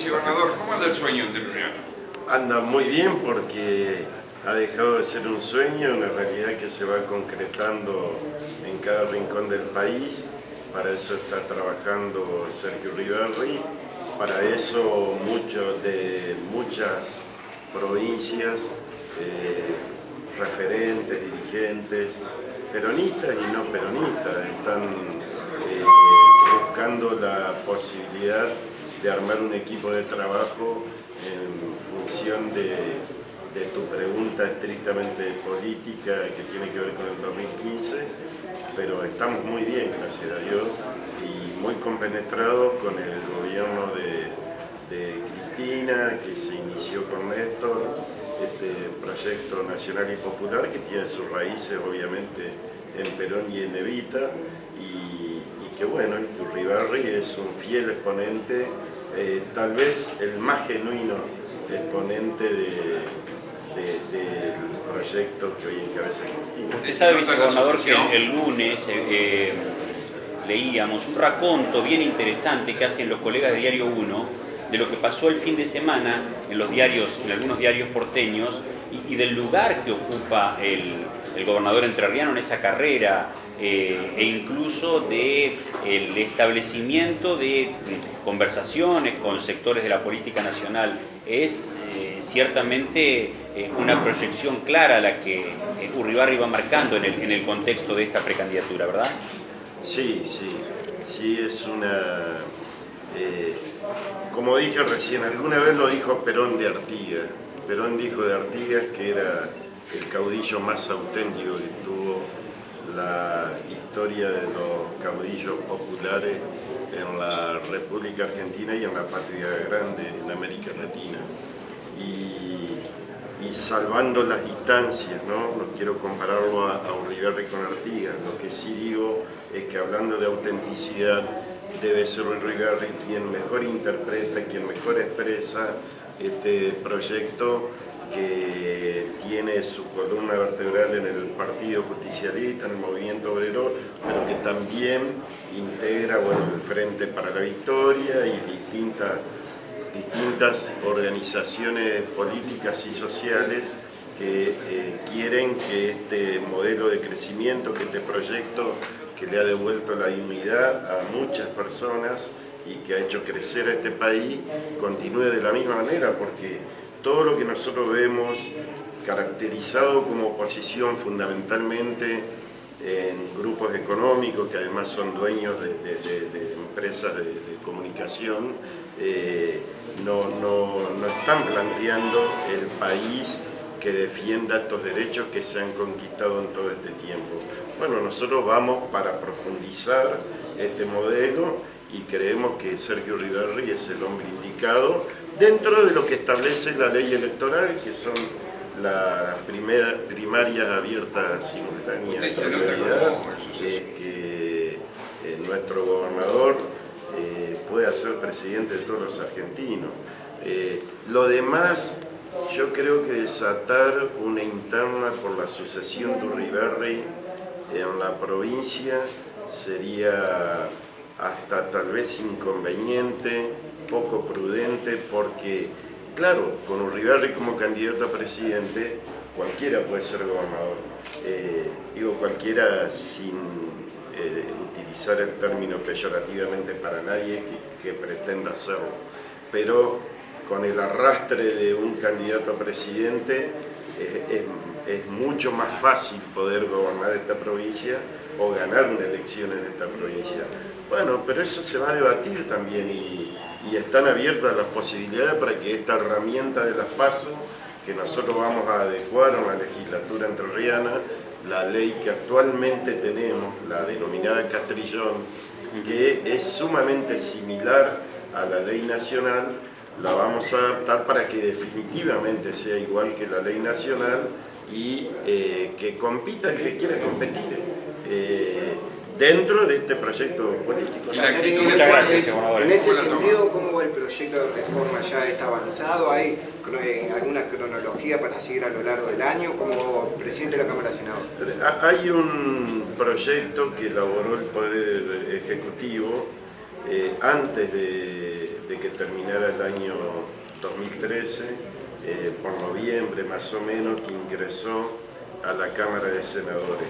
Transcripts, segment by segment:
vicegobernador, ¿cómo anda el sueño de Luriano? Anda muy bien porque ha dejado de ser un sueño, una realidad que se va concretando en cada rincón del país. Para eso está trabajando Sergio Uribarri, para eso muchos de muchas provincias, referentes, dirigentes, peronistas y no peronistas, están buscando la posibilidad de armar un equipo de trabajo en función de tu pregunta estrictamente política que tiene que ver con el 2015, pero estamos muy bien, gracias a Dios, y muy compenetrados con el gobierno de Cristina, que se inició con Néstor, este proyecto nacional y popular que tiene sus raíces obviamente en Perón y en Evita, y que bueno, Uribarri es un fiel exponente, tal vez el más genuino exponente del proyecto que hoy encabeza Cristina. Usted sabe, vicegobernador, que el lunes leíamos un raconto bien interesante que hacen los colegas de Diario 1 de lo que pasó el fin de semana en los diarios, en algunos diarios porteños, y del lugar que ocupa el gobernador entrerriano en esa carrera, e incluso del establecimiento de conversaciones con sectores de la política nacional. Es ciertamente una proyección clara la que Uribarri va marcando en el contexto de esta precandidatura, ¿verdad? Sí, es una... como dije recién, alguna vez lo dijo Perón de Artigas. Perón dijo de Artigas que era el caudillo más auténtico que tuvo la historia de los caudillos populares en la República Argentina y en la patria grande, en América Latina. Y salvando las distancias, no quiero compararlo a Uribarri con Artigas, lo que sí digo es que hablando de autenticidad debe ser Uribarri quien mejor interpreta, quien mejor expresa este proyecto que tiene su columna vertebral en el Partido Justicialista, en el Movimiento Obrero, pero que también integra el Frente para la Victoria y distintas organizaciones políticas y sociales que quieren que este modelo de crecimiento, que este proyecto que le ha devuelto la dignidad a muchas personas y que ha hecho crecer a este país, continúe de la misma manera, porque todo lo que nosotros vemos caracterizado como oposición fundamentalmente en grupos económicos que además son dueños de empresas de comunicación, no están planteando el país que defienda estos derechos que se han conquistado en todo este tiempo. Bueno, nosotros vamos para profundizar este modelo y creemos que Sergio Uribarri es el hombre indicado dentro de lo que establece la ley electoral, que son las primarias abiertas simultáneas. En realidad es que nuestro gobernador pueda ser presidente de todos los argentinos. Lo demás, yo creo que desatar una interna por la sucesión de Uribarri en la provincia sería hasta tal vez inconveniente, poco prudente, porque, claro, con Uribarri como candidato a presidente, cualquiera puede ser gobernador. Digo cualquiera sin utilizar el término peyorativamente para nadie que pretenda hacerlo. Pero con el arrastre de un candidato a presidente es mucho más fácil poder gobernar esta provincia o ganar una elección en esta provincia. Bueno, pero eso se va a debatir también y están abiertas las posibilidades para que esta herramienta de las PASO, que nosotros vamos a adecuar a la legislatura entrerriana, la ley que actualmente tenemos, la denominada Castrillón, que es sumamente similar a la ley nacional, la vamos a adaptar para que definitivamente sea igual que la ley nacional y que compita el que quiera competir dentro de este proyecto político. En ese sentido, ¿cómo va el proyecto de reforma? ¿Ya está avanzado? ¿Hay alguna cronología para seguir a lo largo del año? Como presidente de la Cámara de Senadores. Hay un proyecto que elaboró el Poder Ejecutivo antes de de que terminara el año 2013, por noviembre más o menos, que ingresó a la Cámara de Senadores.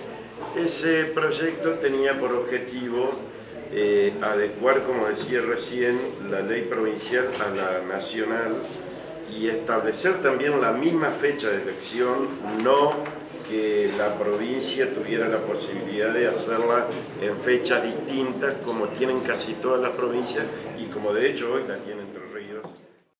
Ese proyecto tenía por objetivo adecuar, como decía recién, la ley provincial a la nacional y establecer también la misma fecha de elección, no que la provincia tuviera la posibilidad de hacerla en fechas distintas como tienen casi todas las provincias y como de hecho hoy la tienen